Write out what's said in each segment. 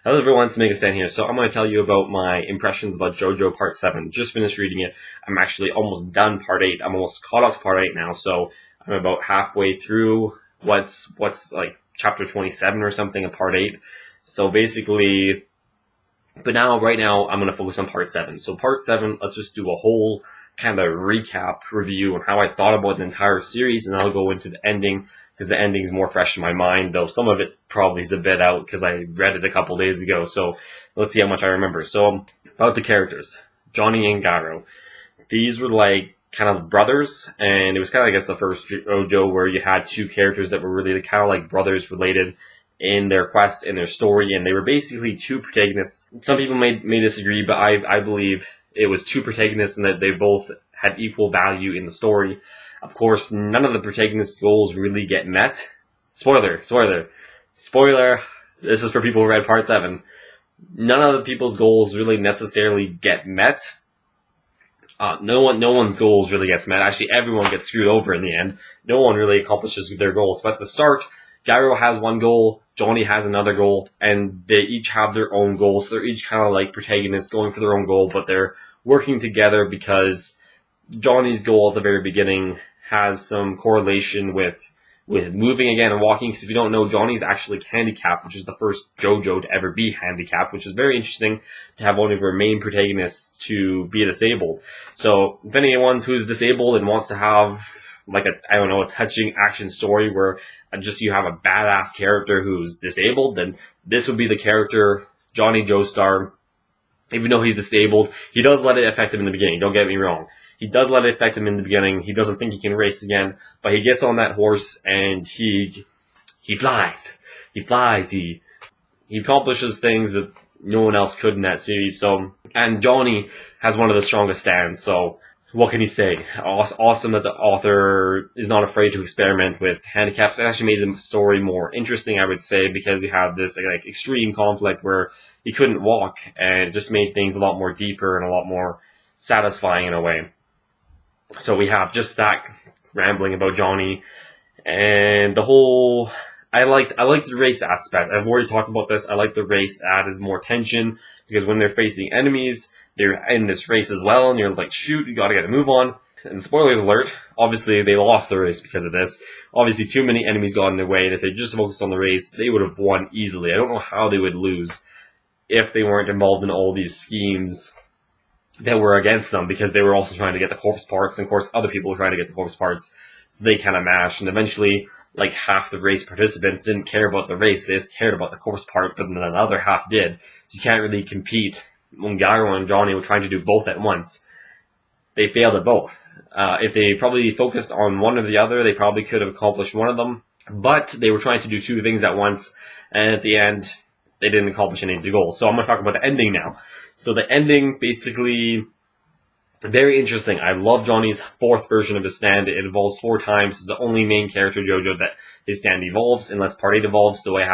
Hello everyone, it's Megastan here. So I'm going to tell you about my impressions about JoJo Part 7. Just finished reading it. I'm actually almost done Part 8. I'm almost caught up to Part 8 now, so I'm about halfway through what's like Chapter 27 or something of Part 8. So basically, right now, I'm going to focus on Part 7. So Part 7, let's just do a whole kind of recap review on how I thought about the entire series, and I'll go into the ending, because the ending's more fresh in my mind, though some of it probably is a bit out, because I read it a couple days ago, so let's see how much I remember. So, about the characters, Johnny and Gyro. These were like kind of brothers, and it was kind of, I guess, the first JoJo where you had two characters that were really kind of like brothers related in their quest, in their story, and they were basically two protagonists. Some people may disagree, but I believe it was two protagonists and that they both had equal value in the story. Of course, none of the protagonists' goals really get met. Spoiler, this is for people who read Part 7. None of the people's goals really necessarily get met. No one's goals really gets met. Actually, everyone gets screwed over in the end. No one really accomplishes their goals. But at the start, Gyro has one goal, Johnny has another goal, and they each have their own goals. So they're each kind of like protagonists going for their own goal, but they're working together because Johnny's goal at the very beginning has some correlation with moving again and walking. Because if you don't know, Johnny's actually handicapped, which is the first JoJo to ever be handicapped, which is very interesting to have one of our main protagonists to be disabled. So if anyone who's disabled and wants to have like a touching action story where just you have a badass character who's disabled, then this would be the character, Johnny Joestar. Even though he's disabled, he does let it affect him in the beginning, don't get me wrong. He does let it affect him in the beginning. He doesn't think he can race again, but he gets on that horse and he flies. He flies. He accomplishes things that no one else could in that series. So, and Johnny has one of the strongest stands, so what can you say? Awesome that the author is not afraid to experiment with handicaps. It actually made the story more interesting, I would say, because you have this like extreme conflict where he couldn't walk, and it just made things a lot more deeper and a lot more satisfying in a way. So we have just that rambling about Johnny, and the whole. I like the race aspect. I've already talked about this. I like the race added more tension, because when they're facing enemies, they're in this race as well, and you're like, shoot, you gotta get a move on. And spoilers alert, obviously they lost the race because of this. Obviously too many enemies got in their way, and if they just focused on the race, they would have won easily. I don't know how they would lose if they weren't involved in all these schemes that were against them, because they were also trying to get the corpse parts, and of course other people were trying to get the corpse parts, so they kind of mashed, and eventually like half the race participants didn't care about the race, they just cared about the corpse part, but then the other half did. So you can't really compete. When Gyro and Johnny were trying to do both at once, they failed at both. If they probably focused on one or the other, they probably could have accomplished one of them, but they were trying to do two things at once, and at the end, they didn't accomplish any of the goals. So I'm going to talk about the ending now. So the ending, basically, very interesting. I love Johnny's fourth version of his stand. It evolves 4 times. It's the only main character JoJo that his stand evolves, unless Part 8 evolves, though I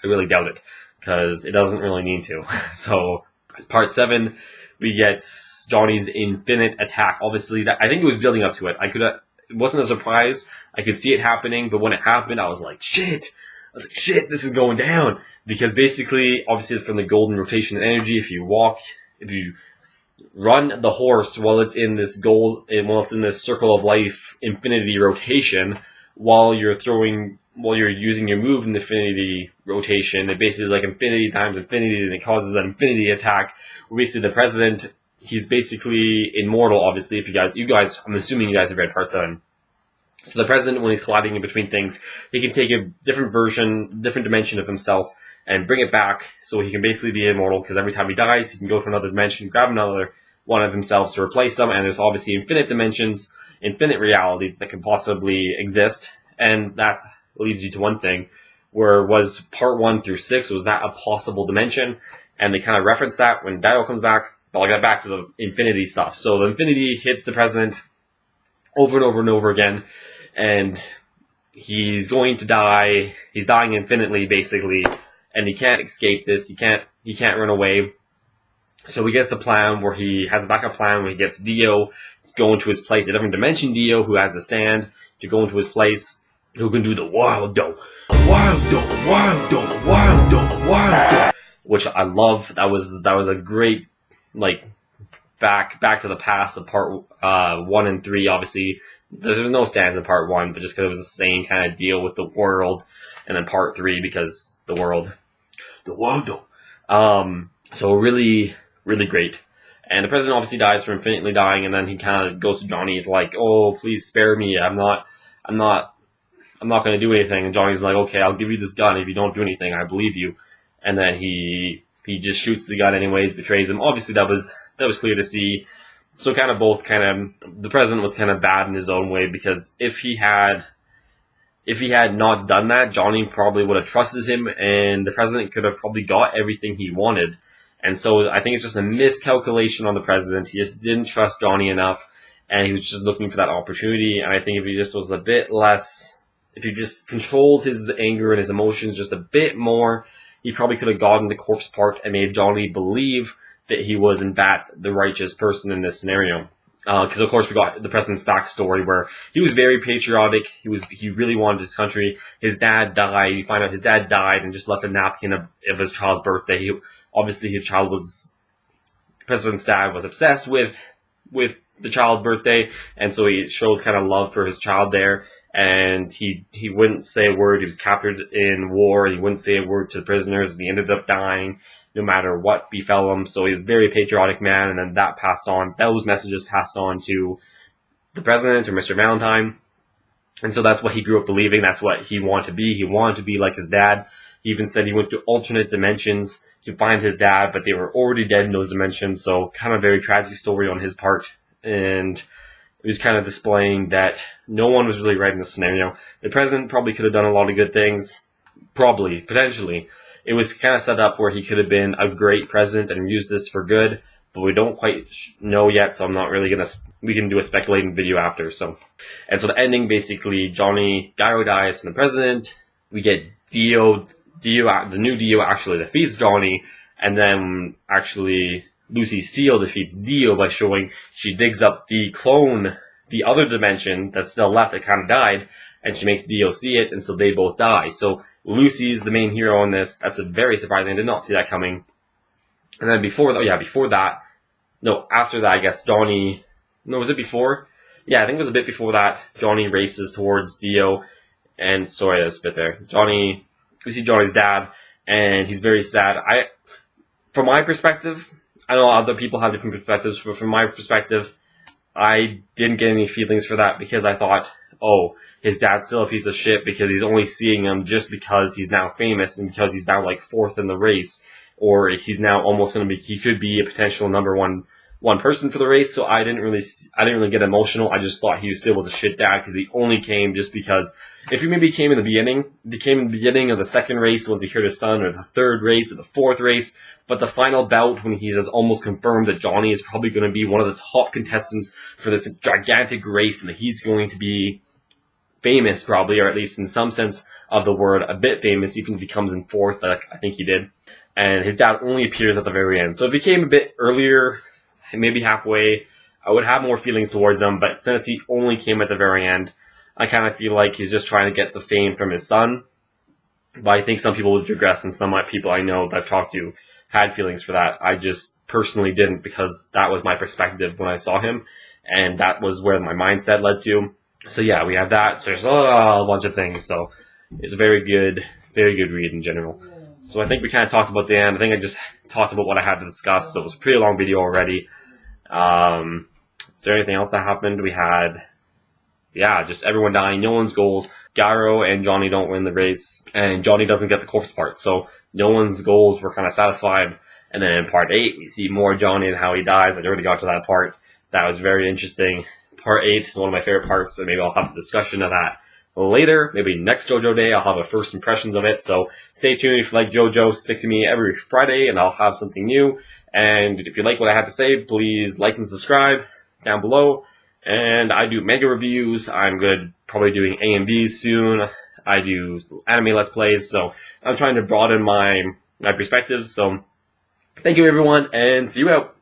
really doubt it, because it doesn't really need to. So, as Part 7, we get Johnny's infinite attack. Obviously, I think it was building up to it. It wasn't a surprise. I could see it happening, but when it happened, I was like, shit, this is going down. Because basically, obviously from the golden rotation energy, if you run the horse while it's in this circle of life infinity rotation, while you're using your move in the infinity rotation, it basically is like infinity times infinity, and it causes an infinity attack. Where basically the president, he's basically immortal, obviously, if you guys, I'm assuming you guys have read Part 7. So the president, when he's colliding in between things, he can take a different dimension of himself, and bring it back, so he can basically be immortal, because every time he dies, he can go to another dimension, grab another one of himself to replace them, and there's obviously infinite dimensions, infinite realities that can possibly exist, and that leads you to one thing, was Part 1 through 6, was that a possible dimension? And they kind of reference that when Dio comes back, but I'll get back to the infinity stuff. So the infinity hits the president over and over and over again, and he's going to die, he's dying infinitely, basically, and he can't escape this, he can't run away. So he gets a plan where he has a backup plan where he gets Dio to go into his place, a different dimension Dio who has a stand to go into his place, who can do the wild dough. which I love. That was a great, like, back to the past of part 1 and 3. Obviously, there's no stands in part 1, but just because it was the same kind of deal with the world, and then part 3 because the world. So really, really great. And the president obviously dies for infinitely dying, and then he kind of goes to Johnny. He's like, "Oh, please spare me. I'm not going to do anything." And Johnny's like, "Okay, I'll give you this gun if you don't do anything. I believe you." And then he just shoots the gun anyways, betrays him. Obviously, that was clear to see. So the president was kind of bad in his own way, because if he had not done that, Johnny probably would have trusted him, and the president could have probably got everything he wanted. And so I think it's just a miscalculation on the president. He just didn't trust Johnny enough, and he was just looking for that opportunity. And I think if he just was a bit less, if he just controlled his anger and his emotions just a bit more, he probably could have gotten the corpse part and made Johnny believe that he was in fact the righteous person in this scenario. Because of course we got the president's backstory where he was very patriotic. He really wanted his country. His dad died. You find out his dad died and just left a napkin of his child's birthday. Obviously the president's dad was obsessed with the child's birthday, and so he showed kind of love for his child there. And he wouldn't say a word. He was captured in war. He wouldn't say a word to the prisoners, and he ended up dying no matter what befell him. So he was a very patriotic man, and then those messages passed on to the president, or Mr. Valentine. And so that's what he grew up believing. That's what he wanted to be. He wanted to be like his dad. He even said he went to alternate dimensions to find his dad, but they were already dead in those dimensions. So kind of a very tragic story on his part. And it was kind of displaying that no one was really right in the scenario. The president probably could have done a lot of good things. Probably, potentially. It was kind of set up where he could have been a great president and used this for good, but we don't quite know yet, so I'm not really we can do a speculating video after. So the ending, basically, Gyro dies from the president. We get the new Dio actually defeats Johnny, and then actually Lucy Steele defeats Dio by showing she digs up the other dimension that's still left that kind of died, and she makes Dio see it, and so they both die. So Lucy's the main hero in this. That's very surprising. I did not see that coming. And then after that, I guess Johnny, no, was it before? Yeah, I think it was a bit before that. Johnny races towards Dio, and sorry, I spit there. We see Johnny's dad, and he's very sad. From my perspective, I know other people have different perspectives, but from my perspective, I didn't get any feelings for that, because I thought, oh, his dad's still a piece of shit because he's only seeing him just because he's now famous and because he's now like 4th in the race, or he's now almost he could be a potential number one person for the race. So I didn't really get emotional. I just thought he still was a shit dad because he only came just because. If he maybe came in the beginning of the second race once he heard his son, or the third race, or the 4th race, but the final bout when he has almost confirmed that Johnny is probably going to be one of the top contestants for this gigantic race, and that he's going to be famous probably, or at least in some sense of the word, a bit famous, even if he comes in 4th, like I think he did. And his dad only appears at the very end. So if he came a bit earlier, maybe halfway, I would have more feelings towards him, but since he only came at the very end, I kind of feel like he's just trying to get the fame from his son. But I think some people would digress, and some people I know that I've talked to had feelings for that. I just personally didn't, because that was my perspective when I saw him, and that was where my mindset led to. So yeah, we have that. So there's a bunch of things. So it's a very good read in general. So I think we kind of talked about the end. I think I just talked about what I had to discuss. So it was a pretty long video already. Is there anything else that happened? We had, just everyone dying, no one's goals. Gyro and Johnny don't win the race, and Johnny doesn't get the corpse part. So no one's goals were kind of satisfied. And then in part 8, we see more Johnny and how he dies. I already got to that part. That was very interesting. Part 8 is one of my favorite parts, and maybe I'll have a discussion of that later. Maybe next JoJo Day, I'll have a first impressions of it. So stay tuned if you like JoJo. Stick to me every Friday, and I'll have something new. And if you like what I have to say, please like and subscribe down below. And I do manga reviews. I'm probably doing AMVs soon. I do anime Let's Plays. So I'm trying to broaden my perspectives. So thank you, everyone, and see you out.